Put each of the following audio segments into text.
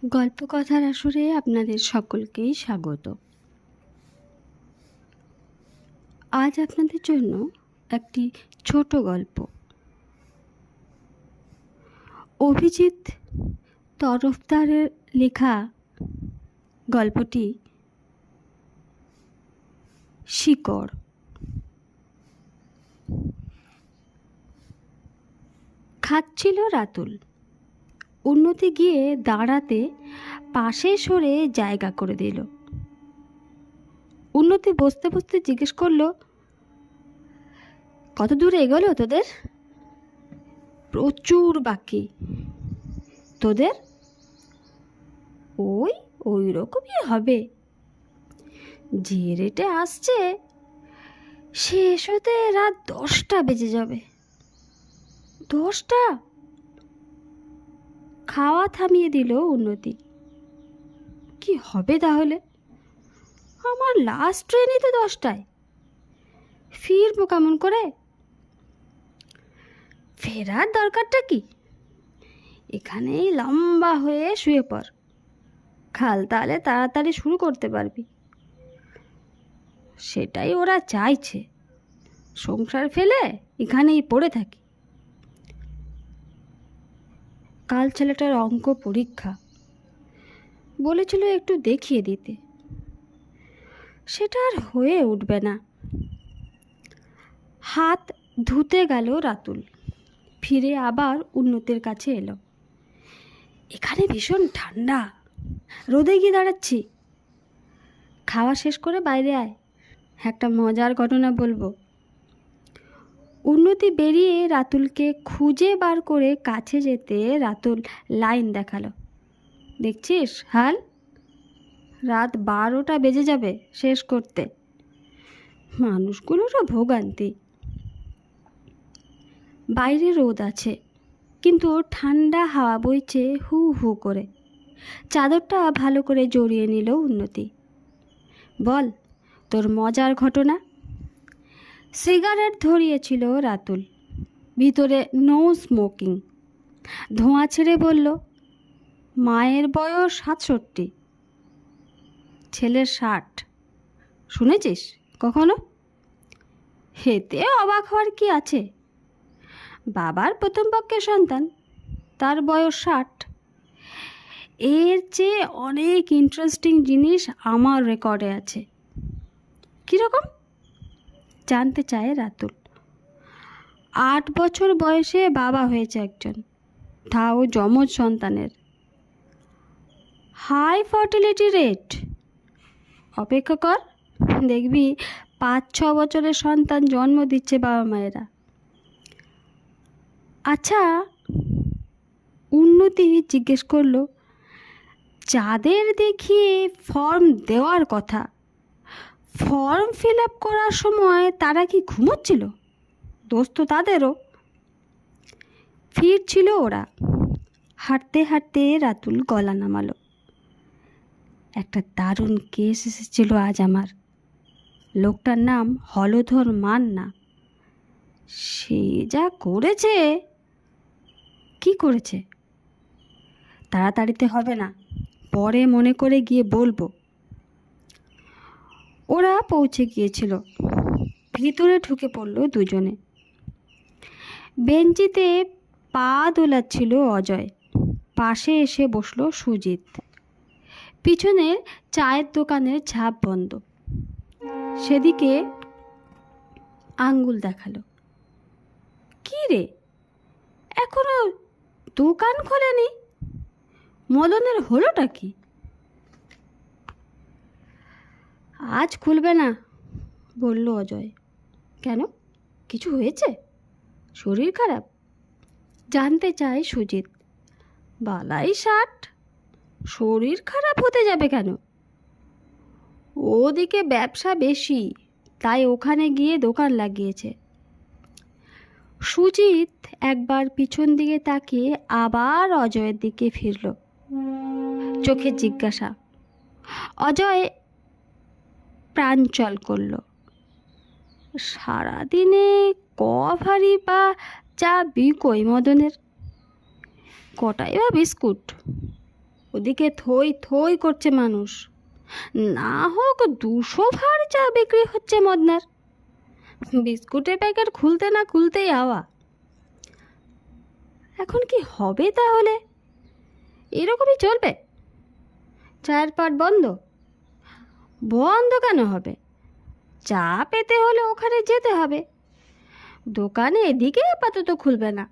গল্পকথার আসরে আপনাদের সকলকেই স্বাগত। আজ আপনাদের জন্য একটি ছোট গল্প। অভিজিৎ তরফদারের লেখা গল্পটি শিকড়। খাচ্ছিল রাতুল। উন্নতি গিয়ে দাঁড়াতে পাশে সরে জায়গা করে দিল। উন্নতি বসতে বসতে জিজ্ঞেস করলো, কত দূর এগোলো তোদের? প্রচুর বাকি। তোদের? ওই রকমই হবে। যে রেটে আসছে শেষ হতে রাত 10টা বেজে যাবে। 10টা? খাওয়া থামিয়ে দিল উন্নতি। কি হবে তাহলে? আমার লাস্ট ট্রেনই তো 10টায়। ফিরবো কেমন করে? ফেরার দরকারটা কি? এখানেই লম্বা হয়ে শুয়ে পড়। খাল তাহলে তাড়াতাড়ি শুরু করতে পারবি। সেটাই ওরা চাইছে। সংসার ফেলে এখানেই পড়ে থাকি। কাল ছেলেটার অঙ্ক পরীক্ষা, বলেছিল একটু দেখিয়ে দিতে। সেটা আর হয়ে উঠবে না। হাত ধুতে গেল রাতুল। ফিরে আবার উন্নতির কাছে এলো। এখানে ভীষণ ঠান্ডা, রোদে গিয়ে দাঁড়াচ্ছি। খাওয়া শেষ করে বাইরে আয়, একটা মজার ঘটনা বলবো। উন্নতি বেরিয়ে রাতুলকে খুঁজে বার করে কাছে যেতে রাতুল লাইন দেখালো। দেখছিস হাল? রাত 12টা বেজে যাবে শেষ করতে। মানুষগুলোরও ভোগান্তি। বাইরে রোদ আছে, কিন্তু ঠান্ডা হাওয়া বইছে হু হু করে। চাদরটা ভালো করে জড়িয়ে নিল উন্নতি। বল তোর মজার ঘটনা। সিগারেট ধরিয়েছিল রাতুল। ভিতরে নো স্মোকিং। ধোঁয়া ছেড়ে বলল, মায়ের বয়স 67, ছেলের 60। শুনেছিস কখনো? হেতে অবাক হওয়ার কি আছে? বাবার প্রথম পক্ষের সন্তান, তার বয়স 60। এর চেয়ে অনেক ইন্টারেস্টিং জিনিস আমার রেকর্ডে আছে। কীরকম? জানতে চায় রাতুল। 8 বছর বয়সে বাবা হয়েছে একজন, তাও যমজ সন্তানের। High fertility rate. অপেক্ষা কর, দেখবি 5-6 বছরের সন্তান জন্ম দিচ্ছে বাবা মায়েরা। আচ্ছা, উন্নতি জিজ্ঞেস করলো, যাদের দেখিয়ে ফর্ম দেওয়ার কথা, ফর্ম ফিল আপ করার সময় তারা কি ঘুমোচ্ছিল? দোষ তো তাদেরও। ফিরছিল ওরা। হাঁটতে হাঁটতে রাতুল গলা নামালো। একটা দারুণ কেস এসেছিল আজ আমার। লোকটার নাম হলধর মান্না। সে যা করেছে। কি করেছে? তাড়াতাড়িতে হবে না, পরে মনে করে গিয়ে বলবো। ওরা পৌঁছে গিয়েছিল। ভিতরে ঢুকে পড়ল দুজনে। বেঞ্চিতে পা দোলাচ্ছিল অজয়। পাশে এসে বসল সুজিত। পিছনের চায়ের দোকানের ঝাঁপ বন্ধ। সেদিকে আঙ্গুল দেখালো। কি রে, এখনো দোকান খোলেনি? মদনের হলোটা কি? আজ খুলবে না বলল অজয়। কেন, কিছু হয়েছে? শরীর খারাপ? জানতে চায় সুজিত। বালাই 60, শরীর খারাপ হতে যাবে কেন? ওদিকে ব্যবসা বেশি, তাই ওখানে গিয়ে দোকান লাগিয়েছে। সুজিত একবার পিছন দিকে তাকিয়ে আবার অজয়ের দিকে ফিরল। চোখে জিজ্ঞাসা। অজয় প্রাঞ্চল করল। সারাদিনে ভারি বা চা বিকোই মদনের? কটাই বা বিস্কুট? ওদিকে থই থই করছে মানুষ। না হোক 200 ভার চা বিক্রি হচ্ছে মদনার। বিস্কুটের প্যাকেট খুলতে না খুলতেই হাওয়া। এখন কি হবে তাহলে? এরকমই চলবে? চায়ের পাট বন্ধ? বন্ধ কেন হবে? চা পেতে হলে ওখানে যেতে হবে। দোকানে এদিকে আপাতত খুলবে না।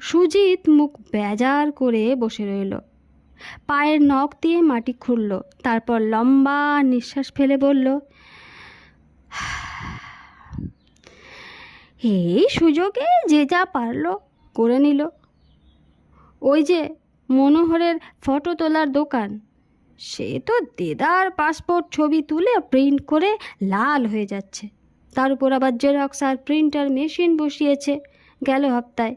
সুজিত মুখ বেজার করে বসে রইল। পায়ের নখ দিয়ে মাটি খুঁড়ল, তারপর লম্বা নিঃশ্বাস ফেলে বলল, এই সুযোগে যে যা পারল করে নিল। ওই যে মনোহরের ফটো তোলার দোকান, সে তো দেদার পাসপোর্ট ছবি তুলে প্রিন্ট করে লাল হয়ে যাচ্ছে। তার উপর আবার জেরক্স আর প্রিন্টার মেশিন বসিয়েছে গেল হপ্তায়।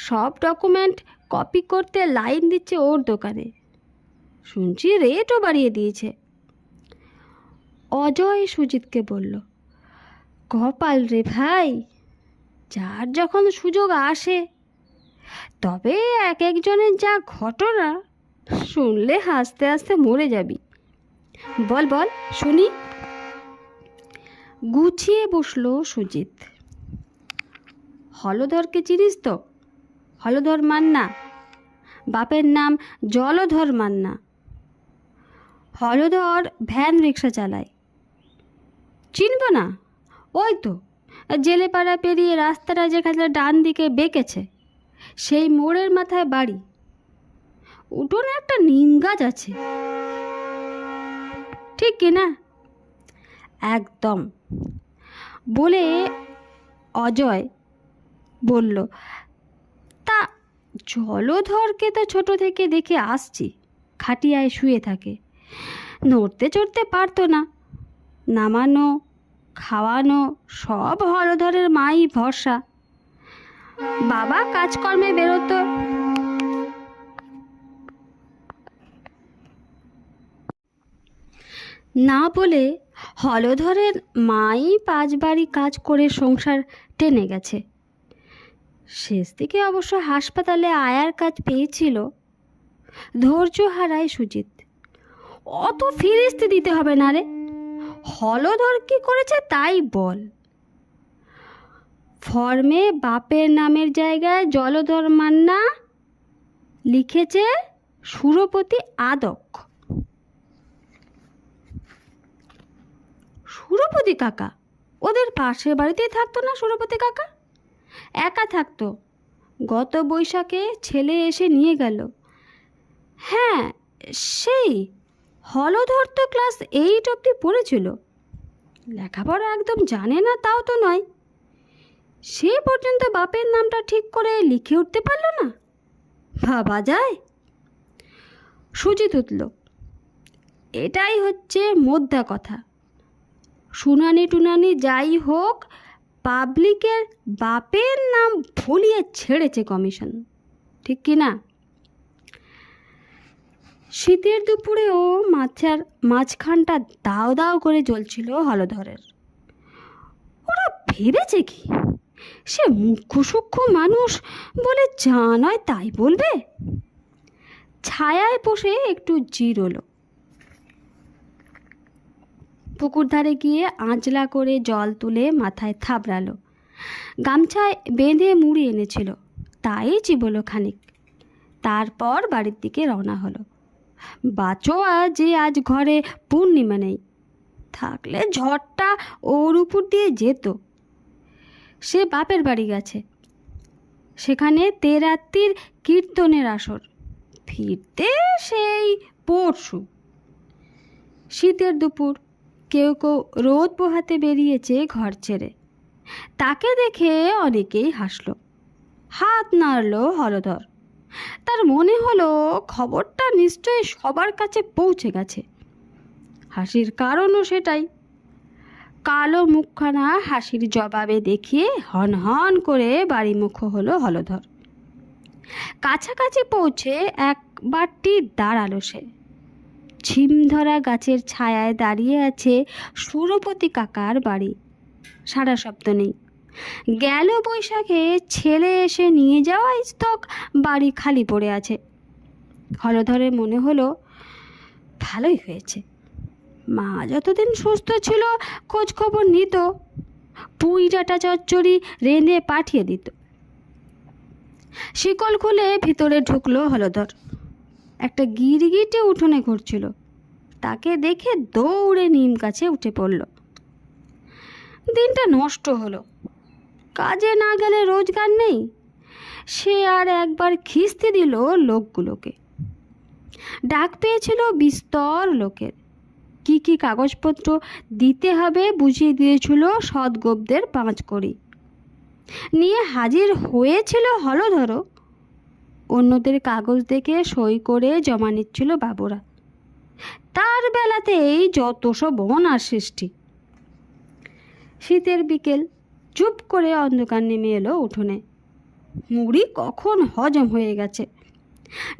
সব ডকুমেন্ট কপি করতে লাইন দিচ্ছে ওর দোকানে। শুনছি রেটও বাড়িয়ে দিয়েছে। অজয় সুজিতকে বলল, কপাল রে ভাই, যার যখন সুযোগ আসে। তবে এক একজনের যা ঘটনা শুনলে হাসতে হাসতে মরে যাবি। বল বল শুনি। গুছিয়ে বসলো সুজিত। হলধরকে চিনিস তো? হলধর মান্না। বাপের নাম জলধর মান্না। হলধর ভ্যান রিক্সা চালায়। চিনব না? ওই তো জেলেপাড়া পেরিয়ে রাস্তাটা যেখানে ডান দিকে বেঁকেছে, সেই মোড়ের মাথায় বাড়ি। উঠোনে একটা নিম গাছ আছে, ঠিক কিনা? একদম। বলে অজয় বলল, তা জলধরকে তো ছোট থেকে দেখে আসছি, খাটিয়ায় শুয়ে থাকে। নড়তে চড়তে পারতো না। নামানো খাওয়ানো সব হলধরের মাই ভরসা। বাবা কাজকর্মে বেরোতো। না বলে হলধরের মাই 5 বাড়ি কাজ করে সংসার টেনে গেছে। শেষ দিকে অবশ্য হাসপাতালে আয়ার কাজ পেয়েছিল। ধৈর্য হারায় সুজিত। অত ফিরিস্তি দিতে হবে না রে। হলধর কি করেছে তাই বল। ফর্মে বাপের নামের জায়গায় জলধর মান্না লিখেছে সুরপতি আদক। সুরপতি কাকা ওদের পাশের বাড়িতেই থাকতো না? সুরপতি কাকা একা থাকতো। গত বৈশাখে ছেলে এসে নিয়ে গেল। হ্যাঁ, সেই হলধর তো ক্লাস 8 অবধি পড়েছিল। লেখাপড়া একদম জানে না তাও তো নয়। সে পর্যন্ত বাপের নামটা ঠিক করে লিখে উঠতে পারল না। ভাবা যায়? সুজিত উঠল। এটাই হচ্ছে মোদ্দা কথা। শুনানি টুনানি যাই হোক, পাবলিকের বাপের নাম ভুলিয়ে ছেড়েছে কমিশন, ঠিক কি না? শীতের দুপুরেও মাথার মাঝখানটা দাও দাও করে জ্বলছিল হলধরের। ওরা ভেবেছে কি সে মুখ্য সূক্ষ্ম মানুষ বলে যা নয় তাই বলবে? ছায়ায় বসে একটু জিরোলো। পুকুর ধারে গিয়ে আঁচলা করে জল তুলে মাথায় থাবড়ালো। গামছায় বেঁধে মুড়ি এনেছিল, তাই চিবোলো খানিক। তারপর বাড়ির দিকে রওনা হলো। বাঁচোয়া যে আজ ঘরে পূর্ণিমা নেই, থাকলে ঝড়টা ওর উপর দিয়ে যেত। সে বাপের বাড়ি গেছে, সেখানে তেরাত্রির কীর্তনের আসর। ফিরতে সেই পরশু। শীতের দুপুর, কেউ কেউ রোদ পোহাতে বেরিয়েছে ঘর ছেড়ে। তাকে দেখে অনেকেই হাসল। হাত নাড়ল হলধর। তার মনে হলো খবরটা নিশ্চয়ই সবার কাছে পৌঁছে গেছে। হাসির কারণও সেটাই। কালো মুখখানা হাসির জবাবে দেখিয়ে হন হন করে বাড়িমুখ হলো হলধর। কাছাকাছি পৌঁছে একবারটি দাঁড়ালো সে। ঝিমধরা গাছের ছায়ায় দাঁড়িয়ে আছে সুরপতি কাকার বাড়ি। সারা শব্দ নেই। গেল বৈশাখে ছেলে এসে নিয়ে যাওয়া স্তক বাড়ি খালি পড়ে আছে। হলধরের মনে হলো ভালোই হয়েছে, মা যতদিন সুস্থ ছিল খোঁজ খবর নিত, পুঁই ডাঁটা চচ্চড়ি রেঁধে পাঠিয়ে দিত। শিকল খুলে ভিতরে ঢুকলো হলধর। একটা গিরগিটে উঠোনে ঘুরছিল, তাকে দেখে দৌড়ে নিম গাছে উঠে পড়ল। দিনটা নষ্ট হলো, কাজে না গেলে রোজগার নেই, সে আর একবার খিস্তি দিল লোকগুলোকে। ডাক পেয়েছিল বিস্তর লোকের, কি কি কাগজপত্র দিতে হবে বুঝিয়ে দিয়েছিল সৎগোপদের 5 কড়ি। নিয়ে হাজির হয়েছিল হলধরও। অন্যদের কাগজ দেখে সই করে জমা নিচ্ছিল বাবুরা। তার বেলাতেই যত সব বনার সৃষ্টি। শীতের বিকেল, চুপ করে অন্ধকার নেমে এলো উঠোনে। মুড়ি কখন হজম হয়ে গেছে।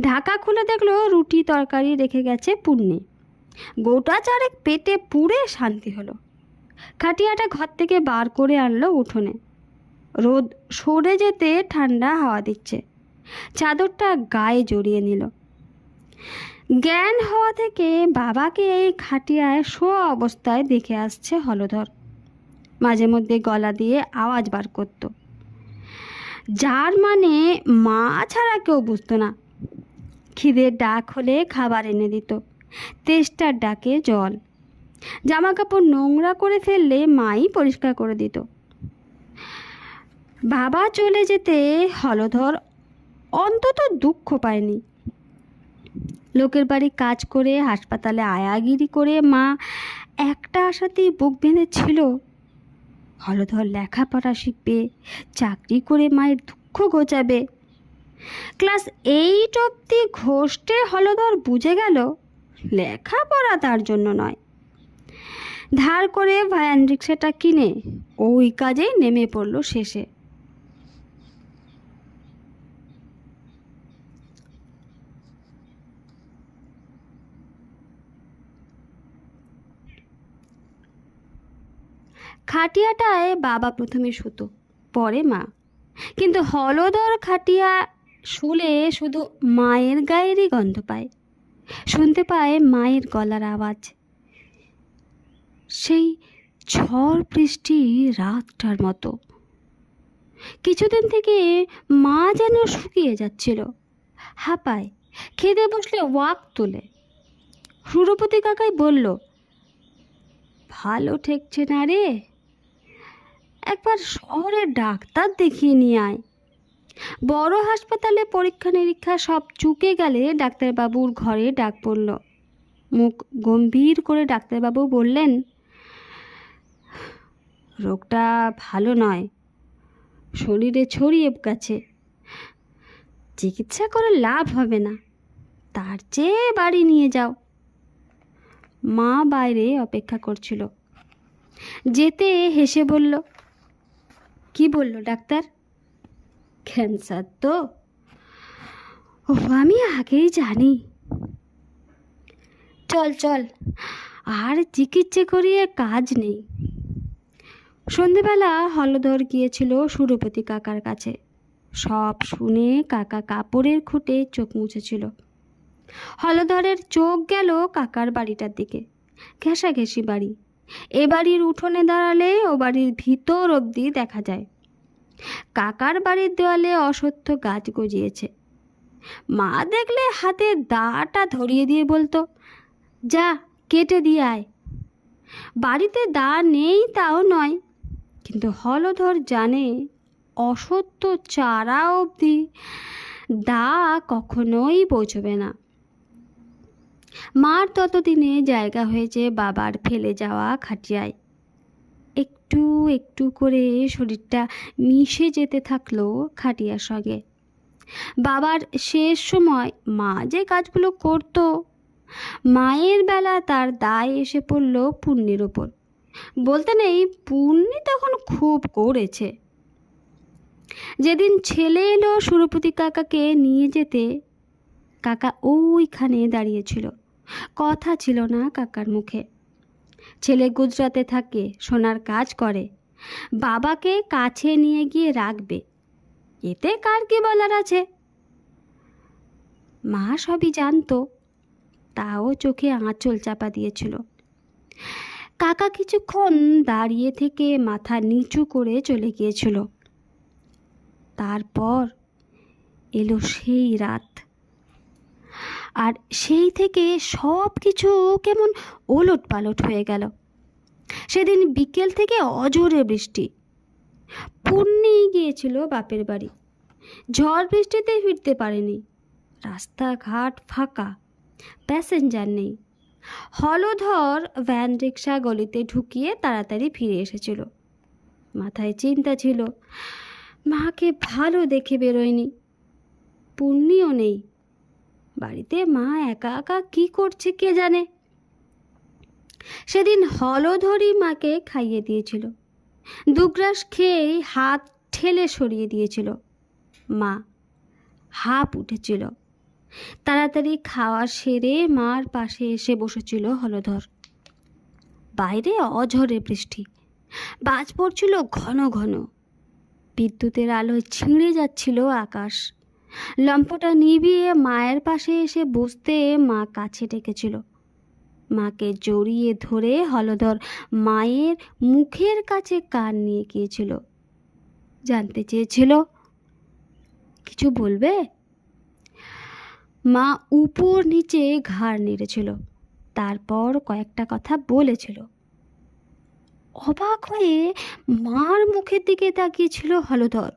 ঢাকা খুলে দেখলো রুটি তরকারি রেখে গেছে পুণ্যি। গোটা চারেক পেটে পুড়ে শান্তি হলো। খাটিয়াটা ঘর থেকে বার করে আনলো উঠোনে। রোদ সরে যেতে ঠান্ডা হাওয়া দিচ্ছে। চাদরটা গায়ে জড়িয়ে নিল। জ্ঞান হওয়া থেকে বাবাকে এই খাটিয়ায় শোয়া অবস্থায় দেখে আসছে হলধর। মাঝে মধ্যে গলা দিয়ে আওয়াজ বার করত, যার মানে মা ছাড়া কেউ বুঝতো না। খিদের ডাক হলে খাবার এনে দিত, তেষ্টার ডাকে জল। জামা কাপড় নোংরা করে ফেললে মাই পরিষ্কার করে দিত। বাবা চলে যেতে হলধর অন্তত দুঃখ পায়নি। লোকের বাড়ি কাজ করে হাসপাতালে আয়াগিরি করে মা একটা আশাতেই বুক বেঁধেছিল, হলধর লেখাপড়া শিখবে, চাকরি করে মায়ের দুঃখ ঘোচাবে। ক্লাস 8 অবধি ঘষ্টে হলধর বুঝে গেল লেখাপড়া তার জন্য নয়। ধার করে ভ্যান রিক্সাটা কিনে ওই কাজেই নেমে পড়ল শেষে। খাটিয়াটায় বাবা প্রথমে শুতো, পরে মা। কিন্তু হলধর খাটিয়া শুলে শুধু মায়ের গায়েরই গন্ধ পায়, শুনতে পায় মায়ের গলার আওয়াজ। সেই ঝড় বৃষ্টি রাতটার মতো। কিছুদিন থেকে মা যেন শুকিয়ে যাচ্ছিল, হাঁপায়, খেতে বসলে ওয়াক তোলে। সুরপতি কাকাই বলল, ভালো ঠেকছে না রে, একবার শহরে ডাক্তার দেখিয়ে নিয়ে আয়। বড় হাসপাতালে পরীক্ষা নিরীক্ষা সব চুকে গেলে ডাক্তারবাবুর ঘরে ডাক পড়ল। মুখ গম্ভীর করে ডাক্তারবাবু বললেন, রোগটা ভালো নয়, শরীরে ছড়িয়ে গেছে, চিকিৎসা করে লাভ হবে না, তার চেয়ে বাড়ি নিয়ে যাও। মা বাইরে অপেক্ষা করছিল। যেতে হেসে বলল, কি বলল ডাক্তার? ক্যান্সার তো। ও, আমি আগেই জানি। চল চল, আর চিকিৎসা করিয়ে কাজ নেই। সন্ধেবেলা হলধর গিয়েছিল সুরপতি কাকার কাছে। সব শুনে কাকা কাপড়ের খুঁটে চোখ মুছেছিল। হলধরের চোখ গেল কাকার বাড়িটার দিকে। ঘেঁষাঘেঁষি বাড়ি। এ বাড়ির উঠোনে দাঁড়ালে ও বাড়ির ভিতর অবধি দেখা যায়। কাকার বাড়ির দেওয়ালে অসত্য গাছ গজিয়েছে। মা দেখলে হাতে দাটা ধরিয়ে দিয়ে বলতো, যা কেটে দিয়ে আয়। বাড়িতে দা নেই তাও নয়, কিন্তু হলধর জানে অসত্য চারা অবধি দা কখনোই পৌঁছবে না। মার ততদিনে জায়গা হয়েছে বাবার ফেলে যাওয়া খাটিয়ায়। একটু একটু করে শরীরটা মিশে যেতে থাকলো খাটিয়ার সঙ্গে। বাবার শেষ সময় মা যে কাজগুলো করত, মায়ের বেলা তার দায় এসে পড়ল পুণ্যির ওপর। বলতে নেই, পুণ্যি তখন খুব করেছে। যেদিন ছেলে এলো সুরপতি কাকাকে নিয়ে যেতে, কাকা ওইখানে দাঁড়িয়েছিল। কথা ছিল না কাকার মুখে। ছেলে গুজরাতে থাকে, সোনার কাজ করে, বাবাকে কাছে নিয়ে গিয়ে রাখবে, এতে কার কি বলার আছে? মা সবই জানতো, তাও চোখে আঁচল চাপা দিয়েছিল। কাকা কিছুক্ষণ দাঁড়িয়ে থেকে মাথা নিচু করে চলে গিয়েছিল। তারপর এলো সেই রাত, আর সেই থেকে সব কিছু কেমন ওলট পালট হয়ে গেল। সেদিন বিকেল থেকে অঝোরে বৃষ্টি। পূর্ণি গিয়েছিল বাপের বাড়ি। ঝড় বৃষ্টিতে ফিরতে পারেনি। রাস্তাঘাট ফাঁকা, প্যাসেঞ্জার নেই। হলধর ভ্যান রিক্সা গলিতে ঢুকিয়ে তাড়াতাড়ি ফিরে এসেছিল। মাথায় চিন্তা ছিল, মাকে ভালো দেখে বেরোয়নি। পূর্ণিও নেই বাড়িতে। মা একা একা কি করছে কে জানে। সেদিন হলধরই মাকে খাইয়ে দিয়েছিল। দুগ্রাস খেয়েই হাত ঠেলে সরিয়ে দিয়েছিল। মা হাঁপ উঠেছিল। তাড়াতাড়ি খাওয়া সেরে মার পাশে এসে বসেছিল হলধর। বাইরে অঝরে বৃষ্টি, বাজ পড়ছিল ঘন ঘন। বিদ্যুতের আলোয় ছিঁড়ে যাচ্ছিল আকাশ। লম্পটা নিভিয়ে মায়ের পাশে এসে বসতে মা কাছে ডেকেছিল। মাকে জড়িয়ে ধরে হলধর মায়ের মুখের কাছে কান নিয়ে গিয়েছিল। জানতে চেয়েছিল, কিছু বলবে? মা উপর নিচে ঘাড় নেড়েছিল, তারপর কয়েকটা কথা বলেছিল। অবাক হয়ে মার মুখের দিকে তাকিয়েছিল হলধর।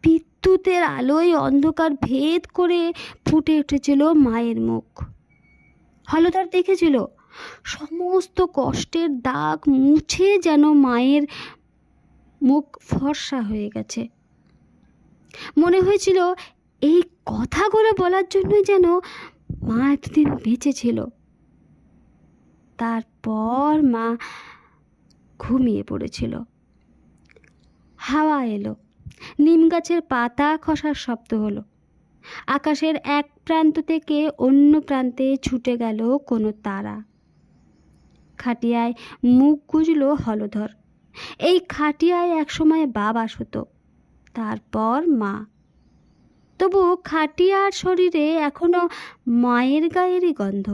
বিদ্যুতের আলোয় অন্ধকার ভেদ করে ফুটে উঠেছিল মায়ের মুখ। হলধর দেখেছিল সমস্ত কষ্টের দাগ মুছে যেন মায়ের মুখ ফর্সা হয়ে গেছে। মনে হয়েছিল এই কথাগুলো বলার জন্যই যেন মা একদিন বেঁচে ছিল। তারপর মা ঘুমিয়ে পড়েছিল। হাওয়া এলো, নিম গাছের পাতা খসার শব্দ হলো। আকাশের এক প্রান্ত থেকে অন্য প্রান্তে ছুটে গেল কোনো তারা। খাটিয়ায় মুখ গুজল হলধর। এই খাটিয়ায় একসময় বাবা শুতো, তারপর মা। তবু খাটিয়ার শরীরে এখনো মায়ের গায়েরই গন্ধ।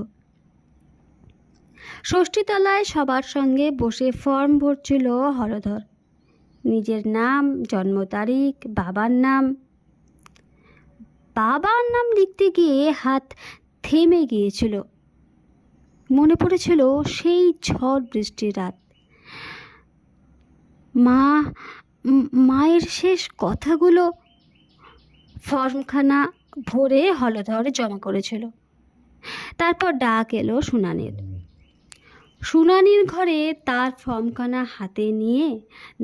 ষষ্ঠীতলায় সবার সঙ্গে বসে ফর্ম ভরছিল হলধর। নিজের নাম, জন্ম তারিখ, বাবার নাম। বাবার নাম লিখতে গিয়ে হাত থেমে গিয়েছিল। মনে পড়েছিল সেই ঝড় বৃষ্টির রাত। মায়ের শেষ কথাগুলো। ফর্মখানা ভরে হলধর জমা করেছিল। তারপর ডাক এলো শুনানির। শুনানির ঘরে তার ফর্মখানা হাতে নিয়ে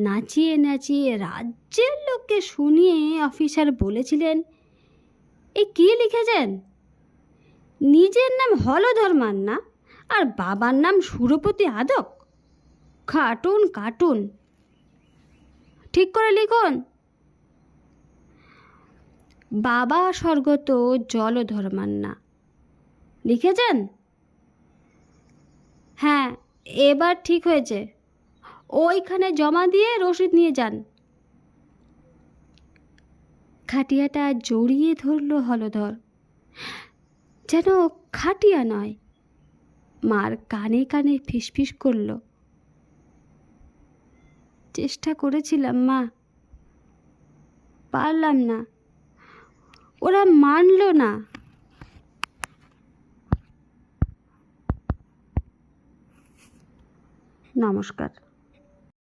নাচিয়ে নাচিয়ে রাজ্যের লোককে শুনিয়ে অফিসার বলেছিলেন, এই কি লিখেছেন? নিজের নাম হলধর মান্না আর বাবার নাম সুরপতি আদক। কার্টুন কার্টুন, ঠিক করে লিখুন। বাবা স্বর্গত জলধর মান্না। লিখেছেন? হ্যাঁ, এবার ঠিক হয়েছে। ওইখানে জমা দিয়ে রসিদ নিয়ে যান। খাটিয়াটা জড়িয়ে ধরল হলধর, যেন খাটিয়া নয়। মার কানে কানে ফিসফিস করল, চেষ্টা করেছিলাম মা, পারলাম না, ওরা মানল না। নমস্কার।